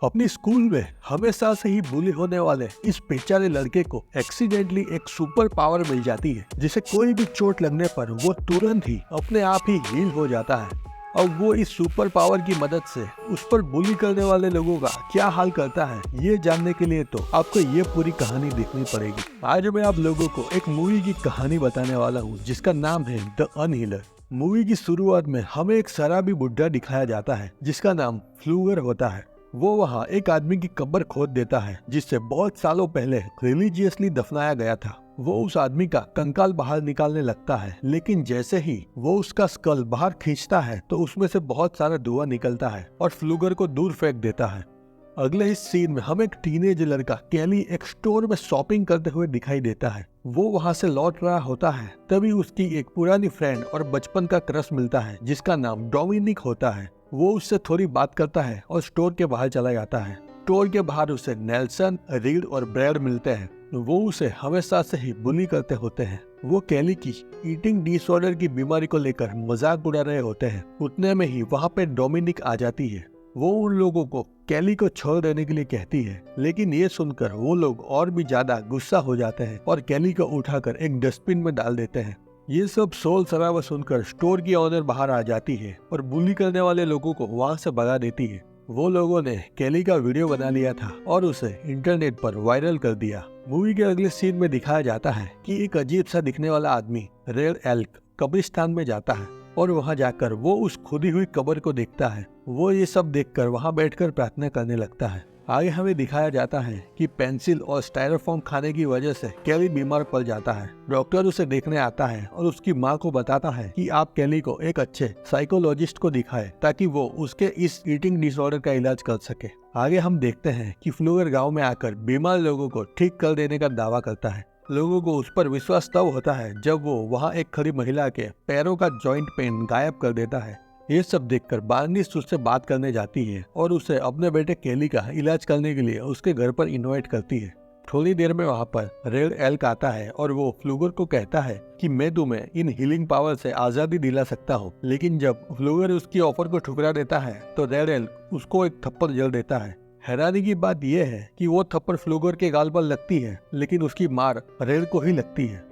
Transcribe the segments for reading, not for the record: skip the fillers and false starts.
अपनी स्कूल में हमेशा से ही बुली होने वाले इस बेचारे लड़के को एक्सीडेंटली एक सुपर पावर मिल जाती है, जिसे कोई भी चोट लगने पर वो तुरंत ही अपने आप ही हील हो जाता है। और वो इस सुपर पावर की मदद से उस पर बुली करने वाले लोगों का क्या हाल करता है, ये जानने के लिए तो आपको ये पूरी कहानी देखनी पड़ेगी। आज मैं आप लोगों को एक मूवी की कहानी बताने वाला हूँ जिसका नाम है द अनहीलर। मूवी की शुरुआत में हमें एक शराबी बुड्ढा दिखाया जाता है जिसका नाम फ्लूगर होता है। वो वहाँ एक आदमी की कब्र खोद देता है जिससे बहुत सालों पहले रिलीजियसली दफनाया गया था। वो उस आदमी का कंकाल बाहर निकालने लगता है, लेकिन जैसे ही वो उसका स्कल बाहर खींचता है तो उसमें से बहुत सारा धुआं निकलता है और फ्लूगर को दूर फेंक देता है। अगले ही सीन में हम एक टीनेज लड़का कैली एक स्टोर में शॉपिंग करते हुए दिखाई देता है। वो वहाँ से लौट रहा होता है, तभी उसकी एक पुरानी फ्रेंड और बचपन का क्रश मिलता है जिसका नाम डोमिनिक होता है। वो उससे थोड़ी बात करता है और स्टोर के बाहर चला जाता है। स्टोर के बाहर उसे नेल्सन, रीड और ब्रैड मिलते हैं। वो उसे हमेशा से ही बुली करते होते हैं। वो कैली की ईटिंग डिसऑर्डर की बीमारी को लेकर मजाक उड़ा रहे होते हैं। उतने में ही वहाँ पे डोमिनिक आ जाती है। वो उन लोगों को कैली को छोड़ देने के लिए कहती है, लेकिन ये सुनकर वो लोग और भी ज्यादा गुस्सा हो जाते हैं और कैली को उठाकर एक डस्टबिन में डाल देते हैं। ये सब शोर शराबा सुनकर स्टोर की ऑनर बाहर आ जाती है और बुली करने वाले लोगों को वहाँ से भगा देती है। वो लोगों ने कैली का वीडियो बना लिया था और उसे इंटरनेट पर वायरल कर दिया। मूवी के अगले सीन में दिखाया जाता है कि एक अजीब सा दिखने वाला आदमी रेड एल्क कब्रिस्तान में जाता है और वहाँ जाकर वो उस खुदी हुई कब्र को देखता है। वो ये सब देखकर वहाँ बैठकर प्रार्थना करने लगता है। आगे हमें दिखाया जाता है कि पेंसिल और स्टायरोफॉर्म खाने की वजह से कैली बीमार पड़ जाता है। डॉक्टर उसे देखने आता है और उसकी माँ को बताता है कि आप कैली को एक अच्छे साइकोलॉजिस्ट को दिखाएं ताकि वो उसके इस ईटिंग डिसऑर्डर का इलाज कर सके। आगे हम देखते हैं कि फ्लूगर गाँव में आकर बीमार लोगों को ठीक कर देने का दावा करता है। लोगों को उस पर विश्वास तब होता है जब वो वहाँ एक खड़ी महिला के पैरों का जॉइंट पेन गायब कर देता है। ये सब देखकर बार्निस उससे बात करने जाती है और उसे अपने बेटे कैली का इलाज करने के लिए उसके घर पर इनवाइट करती है। थोड़ी देर में वहाँ पर रेड एल्क आता है और वो फ्लूगर को कहता है कि मैं तुम्हें इन हीलिंग पावर से आजादी दिला सकता हूँ। लेकिन जब फ्लूगर उसकी ऑफर को ठुकरा देता है तो रेड एल्क उसको एक थप्पड़ जड़ देता है। हैरानी की बात यह है कि वो थप्पड़ फ्लूगर के गाल पर लगती है, लेकिन उसकी मार रेड को ही लगती है।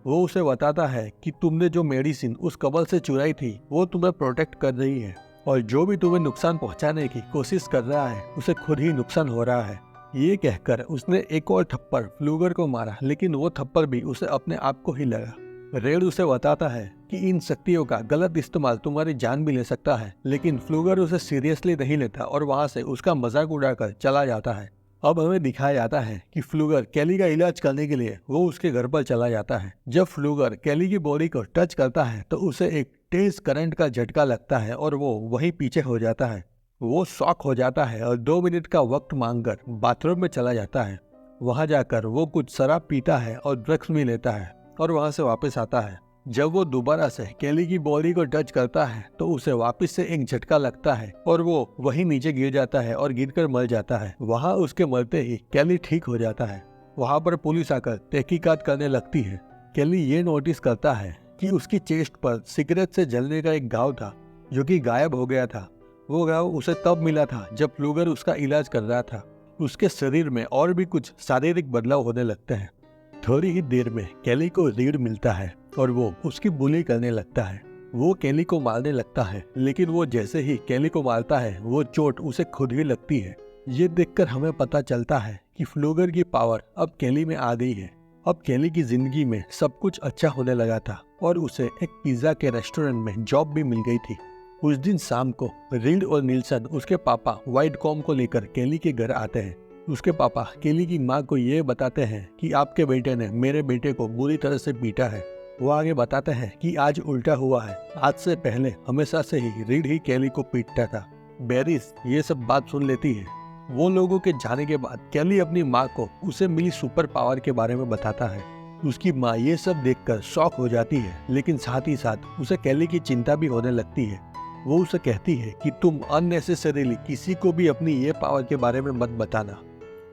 वो उसे बताता है कि तुमने जो मेडिसिन उस कब्र से चुराई थी वो तुम्हें प्रोटेक्ट कर रही है और जो भी तुम्हें नुकसान पहुंचाने की कोशिश कर रहा है उसे खुद ही नुकसान हो रहा है। ये कहकर उसने एक और थप्पड़ फ्लूगर को मारा, लेकिन वो थप्पड़ भी उसे अपने आप को ही लगा। रेड उसे बताता है कि इन शक्तियों का गलत इस्तेमाल तुम्हारी जान भी ले सकता है, लेकिन फ्लूगर उसे सीरियसली नहीं लेता और वहाँ से उसका मजाक उड़ाकर चला जाता है। अब हमें दिखाया जाता है कि फ्लूगर कैली का इलाज करने के लिए वो उसके घर पर चला जाता है। जब फ्लूगर कैली की बॉडी को टच करता है तो उसे एक तेज करंट का झटका लगता है और वो वहीं पीछे हो जाता है। वो शॉक हो जाता है और 2 मिनट का वक्त मांगकर बाथरूम में चला जाता है। वहां जाकर वो कुछ शराब पीता है और ड्रग्स भी लेता है और वहां से वापस आता है। जब वो दोबारा से कैली की बॉडी को टच करता है तो उसे वापस से एक झटका लगता है और वो वहीं नीचे गिर जाता है और गिरकर मर जाता है। वहां उसके मरते ही कैली ठीक हो जाता है। वहां पर पुलिस आकर तहकीकात करने लगती है। कैली ये नोटिस करता है कि उसकी चेस्ट पर सिगरेट से जलने का एक घाव था जो कि गायब हो गया था। वो घाव उसे तब मिला था जब फ्लूगर उसका इलाज कर रहा था। उसके शरीर में और भी कुछ शारीरिक बदलाव होने लगते हैं। थोड़ी ही देर में कैली को रीड मिलता है और वो उसकी बुली करने लगता है। वो कैली को मारने लगता है, लेकिन वो जैसे ही कैली को मारता है वो चोट उसे खुद ही लगती है। ये देखकर हमें पता चलता है कि फ्लूगर की पावर अब कैली में आ गई है। अब कैली की जिंदगी में सब कुछ अच्छा होने लगा था और उसे एक पिज्जा के रेस्टोरेंट में जॉब भी मिल गई थी। उस दिन शाम को रीड और नील्सन उसके पापा व्हाइट कॉम को लेकर कैली के घर आते हैं। उसके पापा कैली की माँ को ये बताते हैं कि आपके बेटे ने मेरे बेटे को बुरी तरह से पीटा है। वो आगे बताते हैं कि आज उल्टा हुआ है। आज से पहले हमेशा से ही रीड ही कैली को पीटता था। बेरिस ये सब बात सुन लेती है। वो लोगों के जाने के बाद कैली अपनी माँ को उसे मिली सुपर पावर के बारे में बताता है। उसकी माँ ये सब देखकर शॉक हो जाती है, लेकिन साथ ही साथ उसे कैली की चिंता भी होने लगती है। वो उसे कहती है कि तुम अननेसेसरीली किसी को भी अपनी ये पावर के बारे में मत बताना।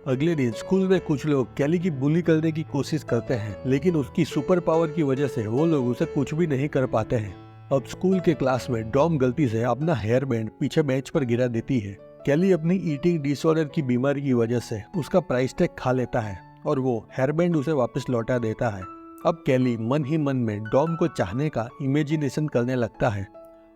अगले दिन स्कूल में कुछ लोग कैली की बुली करने की कोशिश करते हैं, लेकिन उसकी सुपर पावर की वजह से वो लोग उसे कुछ भी नहीं कर पाते हैं। अब स्कूल के क्लास में डॉम गलती से अपना हेयर बैंड पीछे बेंच पर गिरा देती है। केली अपनी ईटिंग डिसऑर्डर की बीमारी की वजह से उसका प्राइस टैग खा लेता है और वो हेयरबैंड उसे वापस लौटा देता है। अब केली मन ही मन में डॉम को चाहने का इमेजिनेशन करने लगता है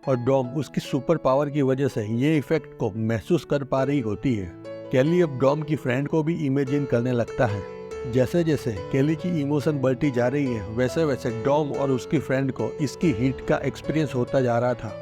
और डॉम उसकी सुपर पावर की वजह से ये इफेक्ट को महसूस कर पा रही होती है। केली अब डॉम की फ्रेंड को भी इमेजिन करने लगता है। जैसे जैसे केली की इमोशन बढ़ती जा रही है वैसे वैसे डॉम और उसकी फ्रेंड को इसकी हीट का एक्सपीरियंस होता जा रहा था।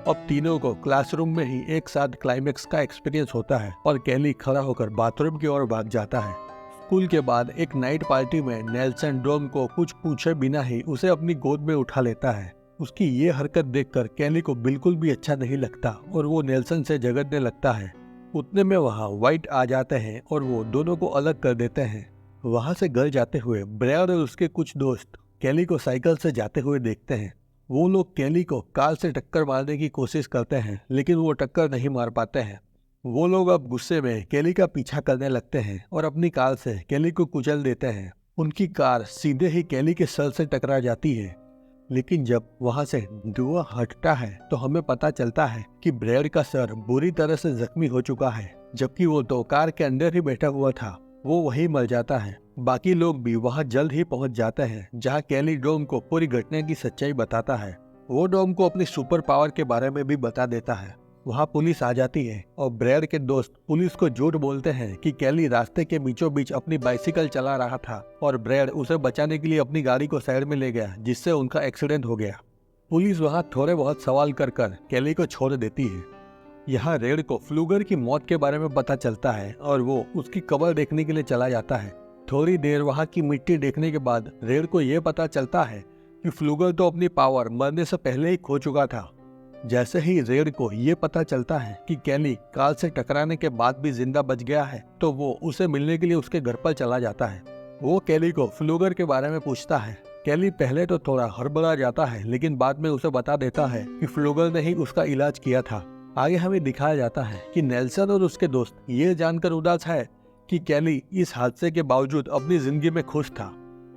अब तीनों को क्लासरूम में ही एक साथ क्लाइमेक्स का एक्सपीरियंस होता है और केली खड़ा होकर बाथरूम की ओर भाग जाता है। स्कूल के बाद एक नाइट पार्टी में नेल्सन डॉम को कुछ पूछे बिना ही उसे अपनी गोद में उठा लेता है। उसकी ये हरकत देखकर केली को बिल्कुल भी अच्छा नहीं लगता और वो नेल्सन से झगड़ने लगता है। उतने में वहाँ व्हाइट आ जाते हैं और वो दोनों को अलग कर देते हैं। वहाँ से घर जाते हुए ब्रेयर और उसके कुछ दोस्त केली को साइकिल से जाते हुए देखते हैं। वो लोग केली को कार से टक्कर मारने की कोशिश करते हैं लेकिन वो टक्कर नहीं मार पाते हैं। वो लोग अब गुस्से में केली का पीछा करने लगते हैं और अपनी कार से केली को कुचल देते हैं। उनकी कार सीधे ही केली के सर से टकरा जाती है, लेकिन जब वहाँ से धुआं हटता है तो हमें पता चलता है कि ब्रेयर का सर बुरी तरह से जख्मी हो चुका है, जबकि वो तो कार के अंदर ही बैठा हुआ था। वो वहीं मर जाता है। बाकी लोग भी वहाँ जल्द ही पहुँच जाते हैं, जहाँ केली डॉम को पूरी घटना की सच्चाई बताता है। वो डॉम को अपनी सुपर पावर के बारे में भी बता देता है। वहाँ पुलिस आ जाती है और ब्रेयर के दोस्त पुलिस को झूठ बोलते हैं कि केली रास्ते के बीचों बीच अपनी बाइसिकल चला रहा था और ब्रेयर उसे बचाने के लिए अपनी गाड़ी को साइड में ले गया, जिससे उनका एक्सीडेंट हो गया। पुलिस वहाँ थोड़े बहुत सवाल कर केली को छोड़ देती है। यहाँ रेड को फ्लूगर की मौत के बारे में पता चलता है और वो उसकी कब्र देखने के लिए चला जाता है। थोड़ी देर वहाँ की मिट्टी देखने के बाद रेड को ये पता चलता है कि फ्लूगर तो अपनी पावर मरने से पहले ही खो चुका था। जैसे ही रेड को ये पता चलता है कि केली कार से टकराने के बाद भी जिंदा बच गया है तो वो उसे मिलने के लिए उसके घर पर चला जाता है। वो केली को फ्लूगर के बारे में पूछता है। केली पहले तो थोड़ा हड़बड़ा जाता है लेकिन बाद में उसे बता देता है कि फ्लूगर ने ही उसका इलाज किया था। आगे हमें दिखाया जाता है कि नेल्सन और उसके दोस्त ये जानकर उदास है कि केली इस हादसे के बावजूद अपनी जिंदगी में खुश था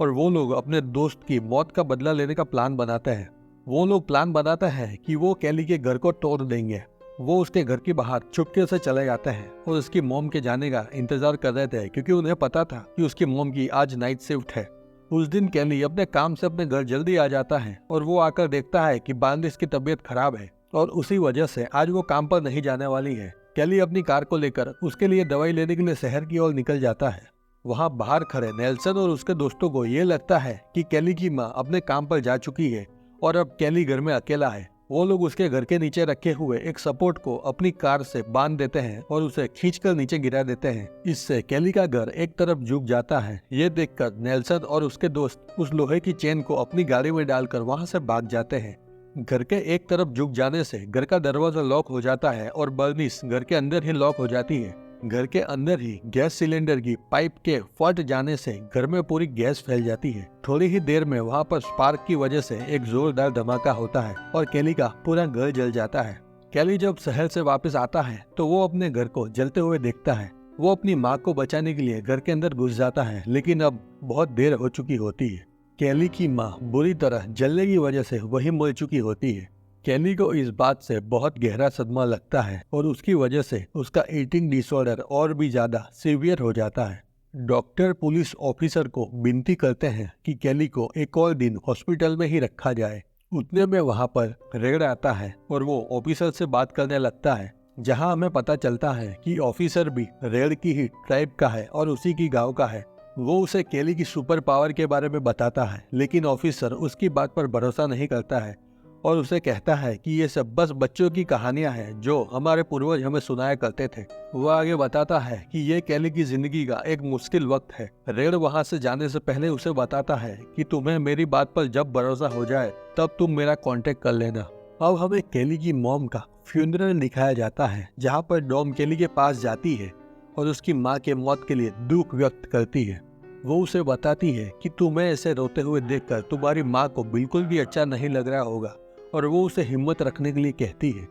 और वो लोग अपने दोस्त की मौत का बदला लेने का प्लान बनाते हैं। वो लोग प्लान बनाते हैं कि वो केली के घर को तोड़ देंगे। वो उसके घर के बाहर चुपके से चले जाते हैं और उसकी मॉम के जाने का इंतजार कर रहे थे, क्योंकि उन्हें पता था कि उसकी मॉम की आज नाइट शिफ्ट है। उस दिन केली अपने काम से अपने घर जल्दी आ जाता है और वो आकर देखता है कि बार्निस की तबीयत खराब है और उसी वजह से आज वो काम पर नहीं जाने वाली है। केली अपनी कार को लेकर उसके लिए दवाई लेने के लिए शहर की ओर निकल जाता है। वहाँ बाहर खड़े नेल्सन और उसके दोस्तों को ये लगता है कि केली की माँ अपने काम पर जा चुकी है और अब केली घर में अकेला है। वो लोग उसके घर के नीचे रखे हुए एक सपोर्ट को अपनी कार से बांध देते हैं और उसे खींचकर नीचे गिरा देते हैं। इससे केली का घर एक तरफ झुक जाता है। ये देखकर नेल्सन और उसके दोस्त उस लोहे की चेन को अपनी गाड़ी में डालकर वहाँ से भाग जाते हैं। घर के एक तरफ झुक जाने से घर का दरवाजा लॉक हो जाता है और बर्निस घर के अंदर ही लॉक हो जाती है। घर के अंदर ही गैस सिलेंडर की पाइप के फट जाने से घर में पूरी गैस फैल जाती है। थोड़ी ही देर में वहाँ पर स्पार्क की वजह से एक जोरदार धमाका होता है और केली का पूरा घर जल जाता है। केली जब शहर से वापस आता है तो वो अपने घर को जलते हुए देखता है। वो अपनी माँ को बचाने के लिए घर के अंदर घुस जाता है, लेकिन अब बहुत देर हो चुकी होती है। केली की माँ बुरी तरह जलने की वजह से वही मर चुकी होती है। केली को इस बात से बहुत गहरा सदमा लगता है और उसकी वजह से उसका ईटिंग डिसऑर्डर और भी ज्यादा सीवियर हो जाता है। डॉक्टर पुलिस ऑफिसर को विनती करते हैं कि केली को एक और दिन हॉस्पिटल में ही रखा जाए। उतने में वहाँ पर रेड आता है और वो ऑफिसर से बात करने लगता है, जहाँ हमें पता चलता है कि ऑफिसर भी रेड की ही ट्राइब का है और उसी की गाँव का है। वो उसे केली की सुपर पावर के बारे में बताता है, लेकिन ऑफिसर उसकी बात पर भरोसा नहीं करता है और उसे कहता है कि ये सब बस बच्चों की कहानियां हैं जो हमारे पूर्वज हमें सुनाया करते थे। वो आगे बताता है कि ये केली की जिंदगी का एक मुश्किल वक्त है। रेड वहां से जाने से पहले उसे बताता है कि तुम्हें मेरी बात पर जब भरोसा हो जाए तब तुम मेरा कांटेक्ट कर लेना। अब हमें केली की मॉम का फ्यूनरल दिखाया जाता है, जहाँ पर डॉम केली के पास जाती है और उसकी माँ के मौत के लिए दुख व्यक्त करती है। वो उसे बताती है कि तुम्हें ऐसे रोते हुए देखकर तुम्हारी माँ को बिल्कुल भी अच्छा नहीं लग रहा होगा और वो उसे हिम्मत रखने के लिए कहती है।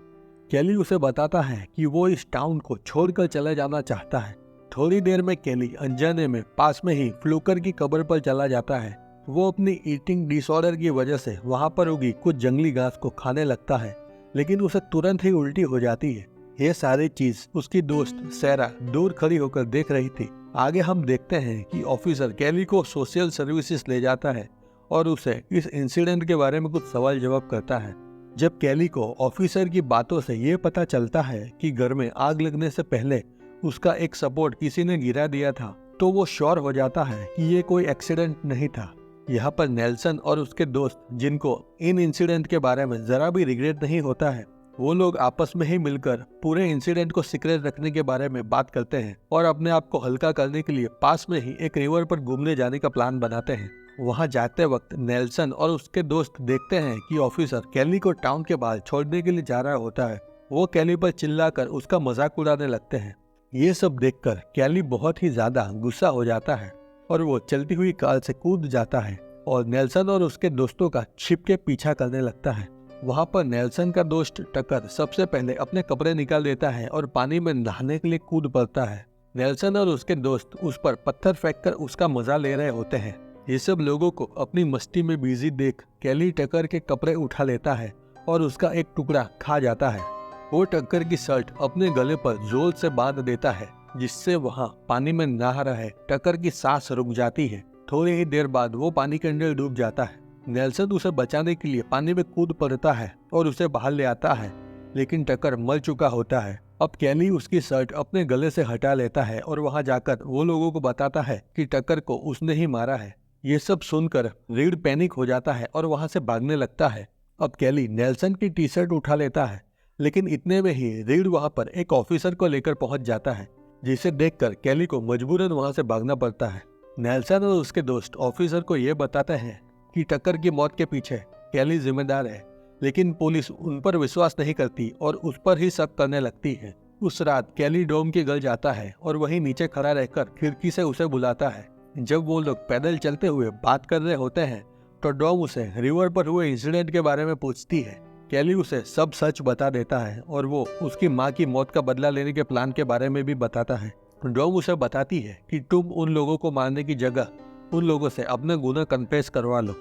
केली उसे बताता है कि वो इस टाउन को छोड़कर चले जाना चाहता है। थोड़ी देर में केली अनजाने में पास में ही फ्लूकर की कब्र पर चला जाता है। वो अपनी ईटिंग डिसऑर्डर की वजह से वहाँ पर उगी कुछ जंगली घास को खाने लगता है, लेकिन उसे तुरंत ही उल्टी हो जाती है। ये सारी चीज उसकी दोस्त सैरा दूर खड़ी होकर देख रही थी। आगे हम देखते हैं कि ऑफिसर कैली को सोशल सर्विसेज ले जाता है और उसे इस इंसिडेंट के बारे में कुछ सवाल जवाब करता है। जब कैली को ऑफिसर की बातों से ये पता चलता है कि घर में आग लगने से पहले उसका एक सपोर्ट किसी ने गिरा दिया था, तो वो श्योर हो जाता है कि ये कोई एक्सीडेंट नहीं था। यहाँ पर नेल्सन और उसके दोस्त, जिनको इन इंसिडेंट के बारे में जरा भी रिग्रेट नहीं होता है, वो लोग आपस में ही मिलकर पूरे इंसिडेंट को सीक्रेट रखने के बारे में बात करते हैं और अपने आप को हल्का करने के लिए पास में ही एक रिवर पर घूमने जाने का प्लान बनाते हैं। वहां जाते वक्त नेल्सन और उसके दोस्त देखते हैं कि ऑफिसर कैली को टाउन के बाहर छोड़ने के लिए जा रहा होता है। वो कैली पर चिल्लाकर उसका मजाक उड़ाने लगते हैं। ये सब देखकर कैली बहुत ही ज्यादा गुस्सा हो जाता है और वो चलती हुई कार से कूद जाता है और नेल्सन और उसके दोस्तों का छिप के पीछा करने लगता है। वहाँ पर नेल्सन का दोस्त टकर सबसे पहले अपने कपड़े निकाल देता है और पानी में नहाने के लिए कूद पड़ता है। नेल्सन और उसके दोस्त उस पर पत्थर फेंककर उसका मजा ले रहे होते हैं। ये सब लोगों को अपनी मस्ती में बिजी देख कैली टकर के कपड़े उठा लेता है और उसका एक टुकड़ा खा जाता है। वो टक्कर की शर्ट अपने गले पर जोर से बांध देता है, जिससे वहाँ पानी में नहा रहे टक्कर की सांस रुक जाती है। थोड़ी ही देर बाद वो पानी के अंदर डूब जाता है। नेल्सन उसे बचाने के लिए पानी में कूद पड़ता है और उसे बाहर ले आता है, लेकिन टक्कर मर चुका होता है। अब कैली उसकी शर्ट अपने गले से हटा लेता है और वहाँ जाकर वो लोगों को बताता है कि टक्कर को उसने ही मारा है। ये सब सुनकर रीड पैनिक हो जाता है और वहाँ से भागने लगता है। अब कैली नेल्सन की टी शर्ट उठा लेता है, लेकिन इतने में ही रीड वहाँ पर एक ऑफिसर को लेकर पहुँच जाता है, जिसे देखकर कैली को मजबूरन वहाँ से भागना पड़ता है। नेल्सन और उसके दोस्त ऑफिसर को ये बताते हैं कि टक्कर की मौत के पीछे कैली जिम्मेदार है, लेकिन पुलिस उन पर विश्वास नहीं करती और उस पर ही शक करने लगती है। उस रात कैली डोम के घर जाता है और वहीं नीचे खड़ा रहकर खिड़की से उसे बुलाता है। जब वो लोग पैदल चलते हुए बात कर रहे होते हैं तो डॉम उसे रिवर पर हुए इंसिडेंट के बारे में पूछती है। कैली उसे सब सच बता देता है और वो उसकी माँ की मौत का बदला लेने के प्लान के बारे में भी बताता है। डॉम उसे बताती है कि तुम उन लोगों को मारने की जगह उन लोगों से अपने गुनाह कन्फेस करवा लो।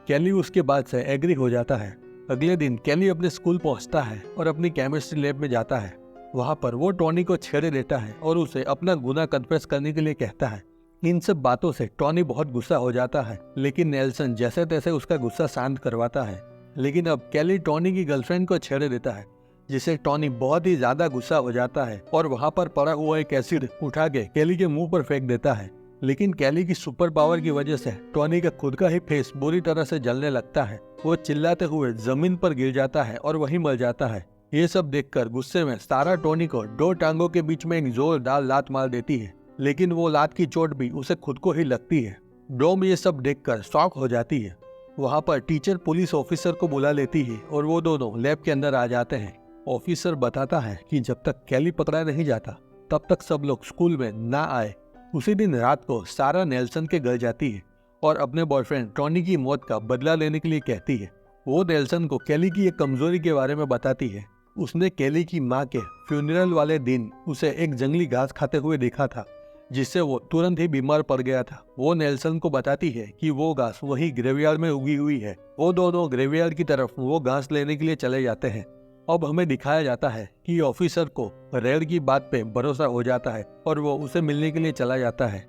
कैली उसके बाद से एग्री हो जाता है। अगले दिन कैली अपने स्कूल पहुंचता है और अपनी केमिस्ट्री लैब में जाता है। वहां पर वो टॉनी को छेड़ देता है और उसे अपना गुनाह कन्फेस करने के लिए कहता है। इन सब बातों से टॉनी बहुत गुस्सा हो जाता है, लेकिन नेल्सन जैसे तैसे उसका गुस्सा शांत करवाता है। लेकिन अब कैली टॉनी की गर्लफ्रेंड को छेड़ देता है, जिससे टॉनी बहुत ही ज्यादा गुस्सा हो जाता है और वहां पर पड़ा हुआ एक एसिड उठा के कैली के मुंह पर फेंक देता है। लेकिन कैली की सुपर पावर की वजह से टॉनी का खुद का ही फेस बुरी तरह से जलने लगता है। वो चिल्लाते हुए जमीन पर गिर जाता है और वहीं मर जाता है। ये सब देखकर गुस्से में सारा टॉनी को दो टांगों के बीच में एक जोरदार लात मार देती है, लेकिन वो लात की चोट भी उसे खुद को ही लगती है। डोम ये सब देखकर शॉक हो जाती है। वहाँ पर टीचर पुलिस ऑफिसर को बुला लेती है और वो दोनों लैब के अंदर आ जाते हैं। ऑफिसर बताता है कि जब तक कैली पकड़ा नहीं जाता तब तक सब लोग स्कूल में ना आए। उसी दिन रात को सारा नेल्सन के घर जाती है और अपने बॉयफ्रेंड टॉनी की मौत का बदला लेने के लिए कहती है। वो नेल्सन को कैली की एक कमजोरी के बारे में बताती है। उसने कैली की माँ के फ्यूनरल वाले दिन उसे एक जंगली घास खाते हुए देखा था, जिससे वो तुरंत ही बीमार पड़ गया था। वो नेल्सन को बताती है कि वो घास वही ग्रेवयार्ड में उगी हुई है। वो दोनों ग्रेवयार्ड की तरफ वो घास लेने के लिए चले जाते हैं। अब हमें दिखाया जाता है कि ऑफिसर को रेड की बात पे भरोसा हो जाता है और वो उसे मिलने के लिए चला जाता है।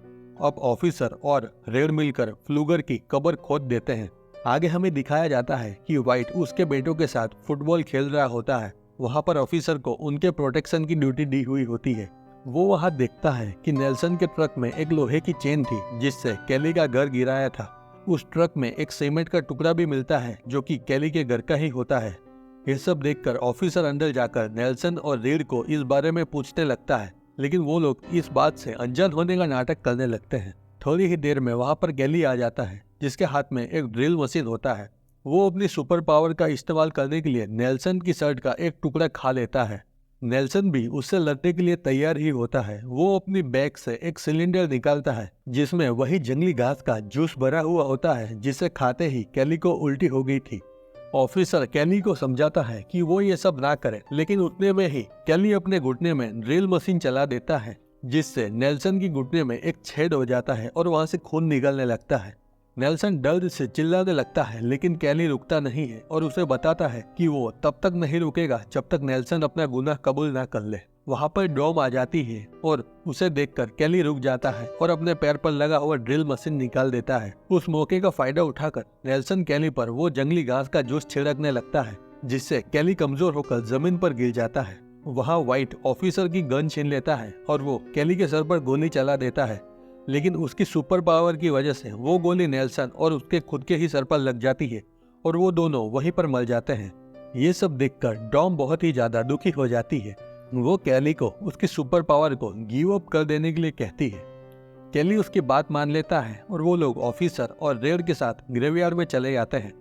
अब ऑफिसर और रेड मिलकर फ्लूगर की कब्र खोद देते हैं। आगे हमें दिखाया जाता है कि व्हाइट उसके बेटों के साथ फुटबॉल खेल रहा होता है। वहाँ पर ऑफिसर को उनके प्रोटेक्शन की ड्यूटी दी हुई होती है। वो वहाँ देखता है कि नेल्सन के ट्रक में एक लोहे की चेन थी, जिससे कैली का घर गिराया था। उस ट्रक में एक सीमेंट का टुकड़ा भी मिलता है, जो कि कैली के घर का ही होता है। ये सब देखकर ऑफिसर अंदर जाकर नेल्सन और रीड को इस बारे में पूछने लगता है, लेकिन वो लोग इस बात से अनजान होने का नाटक करने लगते हैं। थोड़ी ही देर में वहाँ पर कैली आ जाता है, जिसके हाथ में एक ड्रिल मशीन होता है। वो अपनी सुपर पावर का इस्तेमाल करने के लिए नेल्सन की शर्ट का एक टुकड़ा खा लेता है। नेल्सन भी उससे लड़ने के लिए तैयार ही होता है। वो अपनी बैग से एक सिलेंडर निकालता है, जिसमें वही जंगली घास का जूस भरा हुआ होता है, जिसे खाते ही कैली को उल्टी हो गई थी। ऑफिसर कैली को समझाता है कि वो ये सब ना करे, लेकिन उतने में ही कैली अपने घुटने में ड्रिल मशीन चला देता है, जिससे नेल्सन की घुटने में एक छेद हो जाता है और वहां से खून निकलने लगता है। नेल्सन दर्द से चिल्लाने लगता है, लेकिन कैली रुकता नहीं है और उसे बताता है कि वो तब तक नहीं रुकेगा जब तक नेल्सन अपना गुनाह कबूल ना कर ले। वहाँ पर डॉम आ जाती है और उसे देखकर कैली रुक जाता है और अपने पैर पर लगा हुआ ड्रिल मशीन निकाल देता है। उस मौके का फायदा उठाकर नेल्सन कैली पर वो जंगली घास का जूस छिड़कने लगता है, जिससे कैली कमजोर होकर जमीन पर गिर जाता है। वहाँ व्हाइट ऑफिसर की गन छीन लेता है और वो कैली के सर पर गोली चला देता है, लेकिन उसकी सुपर पावर की वजह से वो गोली नेल्सन और उसके खुद के ही सर पर लग जाती है और वो दोनों वहीं पर मर जाते हैं। ये सब देखकर डॉम बहुत ही ज्यादा दुखी हो जाती है। वो कैली को उसकी सुपर पावर को गिव अप कर देने के लिए कहती है। कैली उसकी बात मान लेता है और वो लोग ऑफिसर और रेड के साथ ग्रेवयार्ड में चले जाते हैं।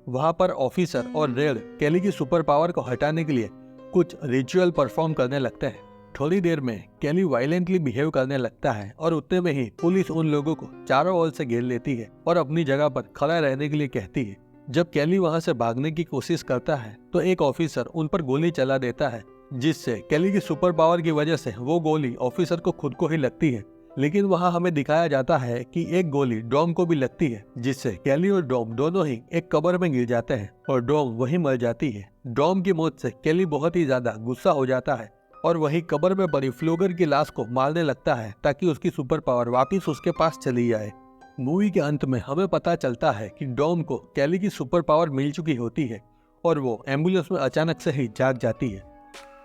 वहाँ पर ऑफिसर और रेड कैली की सुपर पावर को हटाने के लिए कुछ रिचुअल परफॉर्म करने लगते हैं। थोड़ी देर में कैली वायलेंटली बिहेव करने लगता है और उतने में ही पुलिस उन लोगों को चारों ओर से घेर लेती है और अपनी जगह पर खड़ा रहने के लिए कहती है। जब कैली वहाँ से भागने की कोशिश करता है तो एक ऑफिसर उन पर गोली चला देता है, जिससे कैली की सुपर पावर की वजह से वो गोली ऑफिसर को खुद को ही लगती है। लेकिन वहाँ हमें दिखाया जाता है कि एक गोली डॉम को भी लगती है, जिससे कैली और डॉम दोनों ही एक कब्र में गिर जाते हैं और डॉम वहीं मर जाती है। डॉम की मौत से कैली बहुत ही ज्यादा गुस्सा हो जाता है और वही कब्र में पड़ी फ्लोगर की लाश को मारने लगता है ताकि उसकी सुपर पावर वापिस उसके पास चली जाए। मूवी के अंत में हमें पता चलता है कि डॉम को कैली की सुपर पावर मिल चुकी होती है और वो एम्बुलेंस में अचानक से ही जाग जाती है।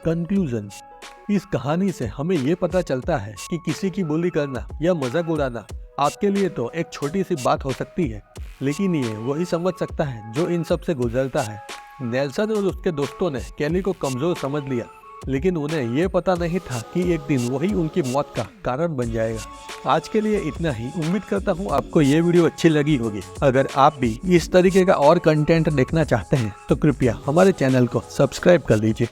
कंक्लूजन, इस कहानी से हमें ये पता चलता है कि किसी की बुली करना या मजाक उड़ाना आपके लिए तो एक छोटी सी बात हो सकती है, लेकिन ये वही समझ सकता है जो इन सब से गुजरता है। नेल्सन और उसके दोस्तों ने कैली को कमजोर समझ लिया, लेकिन उन्हें ये पता नहीं था कि एक दिन वही उनकी मौत का कारण बन जाएगा। आज के लिए इतना ही। उम्मीद करता हूँ आपको ये वीडियो अच्छी लगी होगी। अगर आप भी इस तरीके का और कंटेंट देखना चाहते हैं तो कृपया हमारे चैनल को सब्सक्राइब कर लीजिए।